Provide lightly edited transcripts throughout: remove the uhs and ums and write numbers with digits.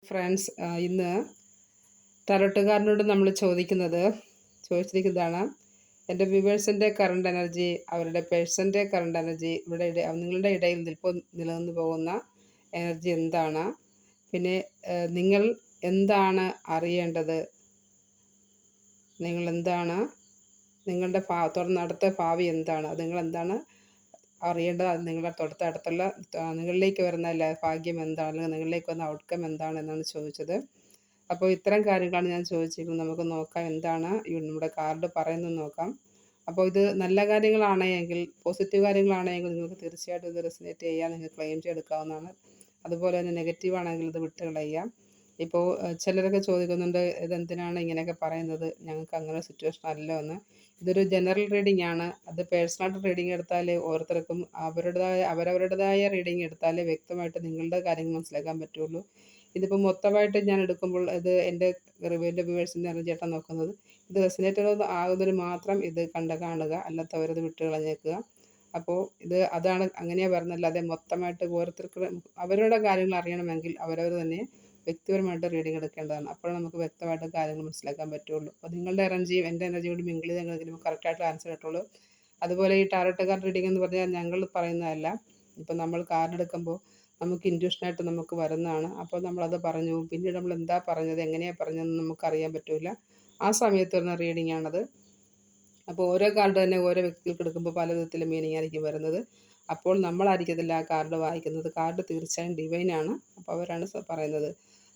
Friends, ഇന്ന് ടരോട്ടുകാരനോട് നമ്മൾ ചോദിച്ചിരിക്കുന്നതാണ് എൻ്റെ വ്യൂവേഴ്സിൻ്റെ കറണ്ട് എനർജി, അവരുടെ പേഴ്സൻ്റെ കറണ്ട് എനർജി, നിങ്ങളുടെ ഇടയിൽ നിലനിന്ന് പോകുന്ന എനർജി എന്താണ്, പിന്നെ നിങ്ങൾ എന്താണ് അറിയേണ്ടത്, നിങ്ങളുടെ അടുത്ത ഭാവി എന്താണ്, നിങ്ങളെന്താണ് അറിയേണ്ടത്, അത് നിങ്ങളുടെ തൊട്ടടുത്തുള്ള നിങ്ങളിലേക്ക് വരുന്ന ഭാഗ്യം എന്താണ്, അല്ലെങ്കിൽ നിങ്ങളിലേക്ക് വന്ന ഔട്ട്കം എന്താണ് എന്നാണ് ചോദിച്ചത്. അപ്പോൾ ഇത്തരം കാര്യങ്ങളാണ് ഞാൻ ചോദിച്ചിരിക്കുന്നത്. നമുക്ക് നോക്കാം എന്താണ് നമ്മുടെ കാർഡ് പറയുന്നത് നോക്കാം. അപ്പോൾ ഇത് നല്ല കാര്യങ്ങളാണെങ്കിൽ, പോസിറ്റീവ് കാര്യങ്ങളാണെങ്കിൽ നിങ്ങൾക്ക് തീർച്ചയായിട്ടും ഇത് റെസിനേറ്റ് ചെയ്യാൻ നിങ്ങൾക്ക് ക്ലെയിം ചെയ്തെടുക്കാവുന്നതാണ്. അതുപോലെ തന്നെ നെഗറ്റീവ് ആണെങ്കിൽ ഇത് വിട്ട് കളയാം. ഇപ്പോൾ ചിലരൊക്കെ ചോദിക്കുന്നുണ്ട്, ഇതെന്തിനാണ് ഇങ്ങനെയൊക്കെ പറയുന്നത്, ഞങ്ങൾക്ക് അങ്ങനെ സിറ്റുവേഷൻ അല്ല എന്ന്. ഇതൊരു ജനറൽ റീഡിംഗ് ആണ്. അത് പേഴ്സണായിട്ട് റീഡിംഗ് എടുത്താൽ ഓരോരുത്തർക്കും അവരവരുടേതായ റീഡിംഗ് എടുത്താലേ വ്യക്തമായിട്ട് നിങ്ങളുടെ കാര്യങ്ങൾ മനസ്സിലാക്കാൻ പറ്റുള്ളൂ. ഇതിപ്പോൾ മൊത്തമായിട്ട് ഞാൻ എടുക്കുമ്പോൾ ഇത് എൻ്റെ വ്യൂവേഴ്സിൻ്റെ എനർജിയായിട്ടാണ് നോക്കുന്നത്. ഇത് റെസിനേറ്റ് ആകുന്നതിന് മാത്രം ഇത് കാണുക, അല്ലാത്തവരത് വിട്ട് കളഞ്ഞേക്കുക. അപ്പോൾ അതാണ് അങ്ങനെയാണ് പറയുന്നത്. അല്ലാതെ മൊത്തമായിട്ട് ഓരോരുത്തർക്ക് അവരുടെ കാര്യങ്ങൾ അറിയണമെങ്കിൽ അവരവർ തന്നെ വ്യക്തിപരമായിട്ട് റീഡിംഗ് എടുക്കേണ്ടതാണ്. അപ്പോൾ നമുക്ക് വ്യക്തമായിട്ട് കാര്യങ്ങൾ മനസ്സിലാക്കാൻ പറ്റുള്ളൂ. അപ്പോൾ നിങ്ങളുടെ എനർജിയും എൻ്റെ എനർജിയും കൂടി മിങ്കിൾ ചെയ്തെങ്കിൽ കറക്റ്റായിട്ട് ആൻസർ കിട്ടുള്ളൂ. അതുപോലെ ഈ ടാരോട്ട് കാർഡ് റീഡിംഗ് എന്ന് പറഞ്ഞാൽ ഞങ്ങൾ പറയുന്നതല്ല. ഇപ്പം നമ്മൾ കാർഡ് എടുക്കുമ്പോൾ നമുക്ക് ഇൻറ്റ്യൂഷനായിട്ട് നമുക്ക് വരുന്നതാണ്. അപ്പോൾ നമ്മളത് പറഞ്ഞു, പിന്നീട് നമ്മൾ എന്താ പറഞ്ഞത്, എങ്ങനെയാണ് പറഞ്ഞതെന്ന് നമുക്കറിയാൻ പറ്റില്ല. ആ സമയത്ത് വരുന്ന റീഡിംഗ് ആണത്. അപ്പോൾ ഓരോ കാർഡ് തന്നെ ഓരോ വ്യക്തികൾക്ക് എടുക്കുമ്പോൾ പല വിധത്തിലും മീനിങ് ആയിരിക്കും വരുന്നത്. അപ്പോൾ നമ്മളായിരിക്കത്തില്ല ആ കാർഡ് വായിക്കുന്നത്. കാർഡ് തീർച്ചയായും ഡിവൈനാണ്. അപ്പോൾ അവരാണ് പറയുന്നത്.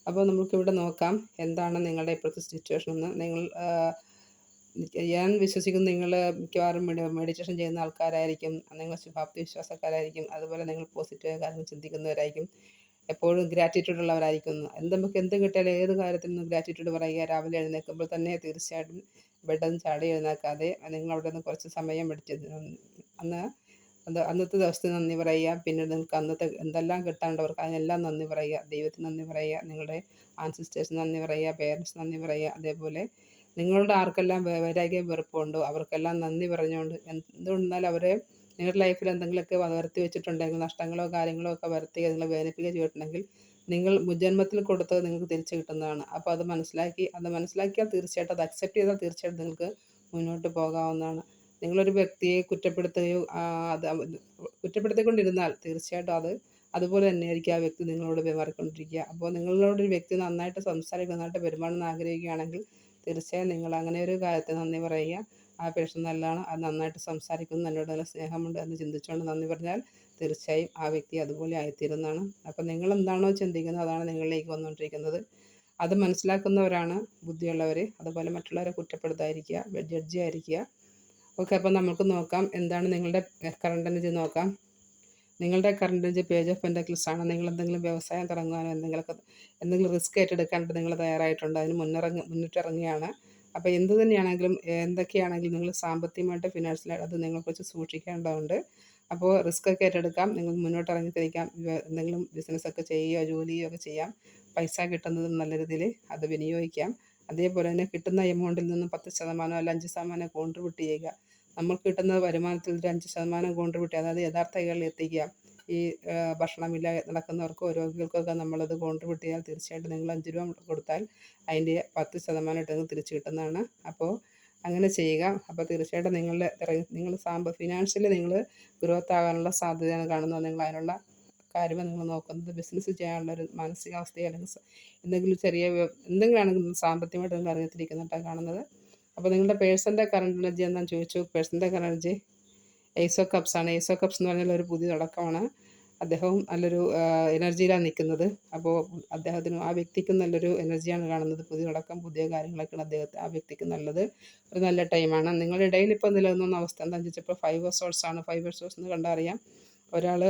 അപ്പോൾ നമുക്കിവിടെ നോക്കാം എന്താണ് നിങ്ങളുടെ ഇപ്പോഴത്തെ സിറ്റുവേഷൻ എന്ന്. ഞാൻ വിശ്വസിക്കുന്നു നിങ്ങൾ മിക്കവാറും മെഡിറ്റേഷൻ ചെയ്യുന്ന ആൾക്കാരായിരിക്കും, നിങ്ങൾ ശുഭാപ്തി വിശ്വാസക്കാരായിരിക്കും, അതുപോലെ നിങ്ങൾ പോസിറ്റീവ് കാര്യങ്ങൾ ചിന്തിക്കുന്നവരായിരിക്കും, എപ്പോഴും ഗ്രാറ്റിറ്റ്യൂഡ് ഉള്ളവരായിരിക്കും. നമുക്ക് എന്ത് കിട്ടിയാലും ഏത് കാര്യത്തിൽ നിന്നും ഗ്രാറ്റിറ്റ്യൂഡ് പറയുക. രാവിലെ എഴുന്നേൽക്കുമ്പോൾ തന്നെ തീർച്ചയായിട്ടും ബെഡിൽ നിന്ന് ചാടി എഴുന്നേൽക്കാതെ നിങ്ങൾ അവിടെ നിന്ന് കുറച്ച് സമയം അന്നത്തെ ദിവസത്തിന് നന്ദി പറയുക. പിന്നീട് നിങ്ങൾക്ക് അന്നത്തെ എന്തെല്ലാം കിട്ടാണ്ടവർക്ക് അതിനെല്ലാം നന്ദി പറയുക. ദൈവത്തിന് നന്ദി പറയുക, നിങ്ങളുടെ ആൻസിസ്റ്റേഴ്സിന് നന്ദി പറയുക, പേരൻസ് നന്ദി പറയുക. അതേപോലെ നിങ്ങളുടെ ആർക്കെല്ലാം വൈരാഗ്യം വെറുപ്പുണ്ടോ അവർക്കെല്ലാം നന്ദി പറഞ്ഞുകൊണ്ട്, എന്തുകൊണ്ടെന്നാൽ അവരെ നിങ്ങളുടെ ലൈഫിൽ എന്തെങ്കിലുമൊക്കെ വരുത്തി വെച്ചിട്ടുണ്ടെങ്കിൽ, നഷ്ടങ്ങളോ കാര്യങ്ങളോ ഒക്കെ വരുത്തി നിങ്ങളെ വേദനിപ്പിക്കുക ചെയ്തിട്ടുണ്ടെങ്കിൽ, നിങ്ങൾ മുജന്മത്തിൽ കൊടുത്തത് നിങ്ങൾക്ക് തിരിച്ചു കിട്ടുന്നതാണ്. അപ്പോൾ അത് മനസ്സിലാക്കിയാൽ തീർച്ചയായിട്ടും അത് അക്സെപ്റ്റ് ചെയ്താൽ തീർച്ചയായിട്ടും നിങ്ങൾക്ക് മുന്നോട്ട് പോകാവുന്നതാണ്. നിങ്ങളൊരു വ്യക്തിയെ കുറ്റപ്പെടുത്തിക്കൊണ്ടിരുന്നാൽ തീർച്ചയായിട്ടും അതുപോലെ തന്നെയായിരിക്കും ആ വ്യക്തി നിങ്ങളോട് പെരുമാറിക്കൊണ്ടിരിക്കുക. അപ്പോൾ നിങ്ങളോടൊരു വ്യക്തി നന്നായിട്ട് സംസാരിക്കുക, നന്നായിട്ട് പെരുമാറണമെന്ന് ആഗ്രഹിക്കുകയാണെങ്കിൽ തീർച്ചയായും നിങ്ങൾ അങ്ങനെ ഒരു കാര്യത്തിൽ നന്ദി പറയുക. ആ പേഴ്സൺ നല്ലതാണ്, അത് നന്നായിട്ട് സംസാരിക്കുന്നു, എന്നോട് നല്ല സ്നേഹമുണ്ട് എന്ന് ചിന്തിച്ചുകൊണ്ട് നന്ദി പറഞ്ഞാൽ തീർച്ചയായും ആ വ്യക്തി അതുപോലെ ആയിത്തീരുന്നതാണ്. അപ്പോൾ നിങ്ങൾ എന്താണോ ചിന്തിക്കുന്നത് അതാണ് നിങ്ങളിലേക്ക് വന്നുകൊണ്ടിരിക്കുന്നത്. അത് മനസ്സിലാക്കുന്നവരാണ് ബുദ്ധിയുള്ളവർ. അതുപോലെ മറ്റുള്ളവരെ കുറ്റപ്പെടുത്താതിരിക്കുക, ജഡ്ജി ആയിരിക്കുക. ഓക്കെ, അപ്പോൾ നമുക്ക് നോക്കാം എന്താണ് നിങ്ങളുടെ കറണ്ട് എനർജി നോക്കാം. നിങ്ങളുടെ current energy page of pentacles ആണ്. നിങ്ങൾ എന്തെങ്കിലും വ്യവസായം തുടങ്ങാനോ എന്തെങ്കിലും റിസ്ക് ഏറ്റെടുക്കാനായിട്ട് നിങ്ങൾ തയ്യാറായിട്ടുണ്ട്, അതിന് മുന്നിട്ടിറങ്ങുകയാണ്. അപ്പോൾ എന്ത് തന്നെയാണെങ്കിലും എന്തൊക്കെയാണെങ്കിലും നിങ്ങൾ സാമ്പത്തികമായിട്ട് ഫിനാൻഷ്യലായിട്ട് അത് നിങ്ങളെക്കുറിച്ച് സൂക്ഷിക്കേണ്ടതുണ്ട്. അപ്പോൾ റിസ്ക് ഒക്കെ ഏറ്റെടുക്കാം, നിങ്ങൾ മുന്നോട്ടിറങ്ങി തിരിക്കാം, എന്തെങ്കിലും ബിസിനസ്സൊക്കെ ചെയ്യുകയോ ജോലിയോ ഒക്കെ ചെയ്യാം. പൈസ കിട്ടുന്നത് നല്ല രീതിയിൽ അത് വിനിയോഗിക്കാം. അതേപോലെ തന്നെ കിട്ടുന്ന എമൗണ്ടിൽ നിന്നും 10% അല്ല 5% കോൺട്രിബ്യൂട്ട് ചെയ്യുക. നമുക്ക് കിട്ടുന്ന വരുമാനത്തിൽ ഒരു 5% കോൺട്രിബ്യൂട്ട് ചെയ്യുക, അതായത് യഥാർത്ഥ കൈകളിൽ എത്തിക്കുക. ഈ ഭക്ഷണമില്ല നടക്കുന്നവർക്കോ രോഗികൾക്കൊക്കെ നമ്മളത് കോൺട്രിബ്യൂട്ട് ചെയ്യാൻ തീർച്ചയായിട്ടും നിങ്ങൾ 5 രൂപ കൊടുത്താൽ അതിൻ്റെ 10% തിരിച്ച് കിട്ടുന്നതാണ്. അപ്പോൾ അങ്ങനെ ചെയ്യുക. അപ്പോൾ തീർച്ചയായിട്ടും നിങ്ങൾ ഫിനാൻഷ്യലി നിങ്ങൾ ഗ്രോത്ത് ആകാനുള്ള സാധ്യതയാണ് കാണുന്നത്. നിങ്ങൾ അതിനുള്ള കാര്യമാണ് നിങ്ങൾ നോക്കുന്നത്. ബിസിനസ് ചെയ്യാനുള്ള ഒരു മാനസികാവസ്ഥയോ അല്ലെങ്കിൽ എന്തെങ്കിലാണെങ്കിലും സാമ്പത്തികമായിട്ട് നിങ്ങൾ അറിയത്തിരിക്കുന്നതായിട്ടാണ് കാണുന്നത്. അപ്പോൾ നിങ്ങളുടെ പേഴ്സൻ്റെ കറണ്ട് എനർജി എന്താണെന്ന് ചോദിച്ചു. പേഴ്സൻ്റെ current energy ace of cups ആണ്. ഏസ് ഓഫ് കപ്സ് എന്ന് പറഞ്ഞാൽ ഒരു പുതിയ തുടക്കമാണ്. അദ്ദേഹവും നല്ലൊരു എനർജിയിലാണ് നിൽക്കുന്നത്. അപ്പോൾ ആ വ്യക്തിക്കും നല്ലൊരു എനർജിയാണ് കാണുന്നത്. പുതിയ തുടക്കം, പുതിയ കാര്യങ്ങളൊക്കെയാണ് ആ വ്യക്തിക്ക് നല്ലത്. ഒരു നല്ല ടൈമാണ്. നിങ്ങളുടെ ഇടയിൽ ഇപ്പോൾ നിലനിന്ന അവസ്ഥ എന്താണെന്ന് ചോദിച്ചപ്പോൾ 5 ഓഫ് സോർട്സ് ആണ്. 5 ഓഫ് സോർട്സ് എന്ന് കണ്ടാൽ അറിയാം, ഒരാൾ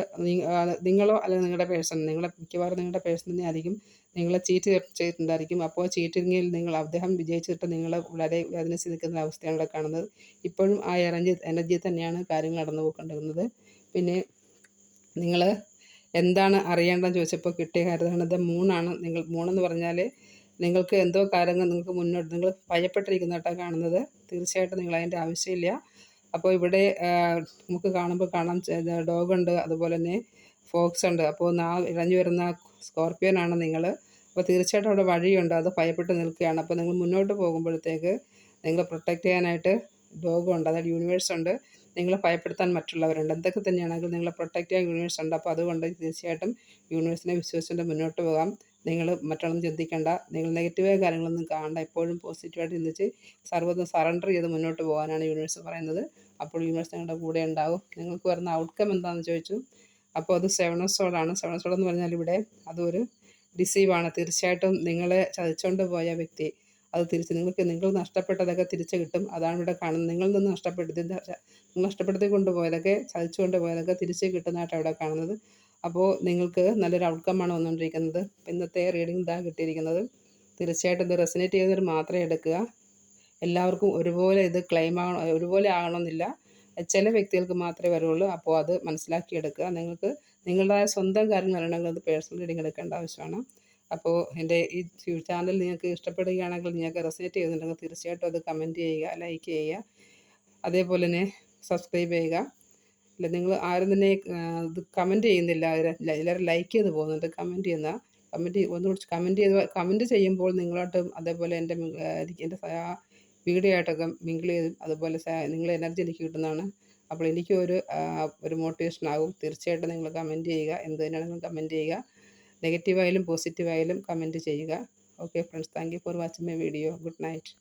നിങ്ങളോ അല്ലെങ്കിൽ നിങ്ങളുടെ പേഴ്സൺ, മിക്കവാറും നിങ്ങളുടെ പേഴ്സൺ തന്നെ ആയിരിക്കും നിങ്ങളെ ചീറ്റ് ചെയ്തിട്ടുണ്ടായിരിക്കും. അപ്പോൾ ചീറ്റിങ്ങിൽ അദ്ദേഹം വിജയിച്ചിട്ട് നിങ്ങൾ വളരെ വേദനിച്ച് നിൽക്കുന്ന അവസ്ഥയാണ് ഇവിടെ കാണുന്നത്. ഇപ്പോഴും ആ എനർജി തന്നെയാണ് കാര്യങ്ങൾ നടന്നു പോയിക്കൊണ്ടിരുന്നത്. പിന്നെ നിങ്ങൾ എന്താണ് അറിയേണ്ടതെന്ന് ചോദിച്ചപ്പോൾ കിട്ടിയ കാര്യമാണത് മൂണാണ്. മൂണെന്ന് പറഞ്ഞാൽ നിങ്ങൾക്ക് എന്തോ കാര്യങ്ങൾ നിങ്ങൾ ഭയപ്പെട്ടിരിക്കുന്നതായിട്ടാണ് കാണുന്നത്. തീർച്ചയായിട്ടും നിങ്ങൾ അതിൻ്റെ ആവശ്യമില്ല. അപ്പോൾ ഇവിടെ നമുക്ക് കാണാം ഡോഗുണ്ട്, അതുപോലെ തന്നെ ഫോക്സ് ഉണ്ട്. അപ്പോൾ ഇഴഞ്ഞു വരുന്ന സ്കോർപ്പിയനാണ് നിങ്ങൾ. അപ്പോൾ തീർച്ചയായിട്ടും അവിടെ വഴിയുണ്ട്. അത് ഭയപ്പെട്ട് നിൽക്കുകയാണ്. അപ്പോൾ നിങ്ങൾ മുന്നോട്ട് പോകുമ്പോഴത്തേക്ക് നിങ്ങളെ പ്രൊട്ടക്റ്റ് ചെയ്യാനായിട്ട് ലോകമുണ്ട്, അതായത് യൂണിവേഴ്സുണ്ട്. നിങ്ങളെ ഭയപ്പെടുത്താൻ മറ്റുള്ളവരുണ്ട്. എന്തൊക്കെ തന്നെയാണെങ്കിലും നിങ്ങളെ പ്രൊട്ടക്റ്റ് ചെയ്യാൻ യൂണിവേഴ്സുണ്ട്. അപ്പോൾ അതുകൊണ്ട് തീർച്ചയായിട്ടും യൂണിവേഴ്സിനെ വിശ്വസിച്ചുകൊണ്ട് മുന്നോട്ട് പോകാം. നിങ്ങൾ മറ്റൊന്നും ചിന്തിക്കേണ്ട. നിങ്ങൾ നെഗറ്റീവായ കാര്യങ്ങളൊന്നും കാണണ്ട. എപ്പോഴും പോസിറ്റീവായിട്ട് ചിന്തിച്ച് സർവ്വതും സറണ്ടർ ചെയ്ത് മുന്നോട്ട് പോകാനാണ് യൂണിവേഴ്സ് പറയുന്നത്. അപ്പോൾ യൂണിവേഴ്സ് നിങ്ങളുടെ കൂടെ ഉണ്ടാവും. നിങ്ങൾക്ക് വരുന്ന ഔട്ട്കം എന്താണെന്ന് ചോദിച്ചു. അപ്പോൾ അത് സെവൻ ഓഫ് സോഡാണ്. സെവൻ ഓഫ് സോഡ് എന്ന് പറഞ്ഞാൽ ഇവിടെ അതൊരു ഡിസീവാണ്. തീർച്ചയായിട്ടും നിങ്ങളെ ചതിച്ചുകൊണ്ട് പോയ വ്യക്തി അത് തിരിച്ച് നിങ്ങൾ നഷ്ടപ്പെട്ടതൊക്കെ തിരിച്ച് കിട്ടും. അതാണ് ഇവിടെ കാണുന്നത്. നിങ്ങളിൽ നിന്ന് നിങ്ങൾ നഷ്ടപ്പെടുത്തി കൊണ്ടുപോയതൊക്കെ, ചതിച്ചു കൊണ്ടുപോയതൊക്കെ തിരിച്ച് കിട്ടുന്നതായിട്ടാണ് ഇവിടെ കാണുന്നത്. അപ്പോൾ നിങ്ങൾക്ക് നല്ലൊരു ഔട്ട്കമ്മാണ് വന്നുകൊണ്ടിരിക്കുന്നത്. ഇന്നത്തെ റീഡിംഗ് ഇതാണ് കിട്ടിയിരിക്കുന്നത്. തീർച്ചയായിട്ടും ഇത് റെസനേറ്റ് ചെയ്തവർ മാത്രമേ എടുക്കുക. എല്ലാവർക്കും ഒരുപോലെ ഇത് ക്ലെയിം ആകണം, ഒരുപോലെ ആകണമെന്നില്ല. ചില വ്യക്തികൾക്ക് മാത്രമേ വരുള്ളൂ. അപ്പോൾ അത് മനസ്സിലാക്കിയെടുക്കുക. നിങ്ങൾക്ക് നിങ്ങളുടേതായ സ്വന്തം കാര്യങ്ങൾ അറിയണമെങ്കിൽ അത് പേഴ്സണൽ റീഡിംഗ് എടുക്കേണ്ട ആവശ്യമാണ്. അപ്പോൾ എൻ്റെ ഈ ചാനൽ നിങ്ങൾക്ക് ഇഷ്ടപ്പെടുകയാണെങ്കിൽ, നിങ്ങൾക്ക് റെസനേറ്റ് ചെയ്യുന്നുണ്ടെങ്കിൽ തീർച്ചയായിട്ടും അത് കമൻറ്റ് ചെയ്യുക, ലൈക്ക് ചെയ്യുക. അതേപോലെ തന്നെ സബ്സ്ക്രൈബ് ചെയ്യുക. ഇല്ല, നിങ്ങൾ ആരും തന്നെ ഇത് കമൻറ്റ് ചെയ്യുന്നില്ല. എല്ലാവരും ലൈക്ക് ചെയ്ത് പോകുന്നുണ്ട്. കമൻറ്റ് ചെയ്യുമ്പോൾ നിങ്ങളോട്ടും അതേപോലെ എൻ്റെ വീഡിയോ ആയിട്ടൊക്കെ മിങ്കിൾ ചെയ്ത് അതുപോലെ നിങ്ങളെ എനർജി എനിക്ക് കിട്ടുന്നതാണ്. അപ്പോൾ എനിക്ക് ഒരു മോട്ടിവേഷൻ ആകും. തീർച്ചയായിട്ടും നിങ്ങൾ കമൻറ്റ് ചെയ്യുക. എന്ത് തന്നെയാണെങ്കിലും കമൻറ്റ് ചെയ്യുക. നെഗറ്റീവായാലും പോസിറ്റീവായാലും കമൻറ്റ് ചെയ്യുക. Okay friends, thank you for watching my video. Good night.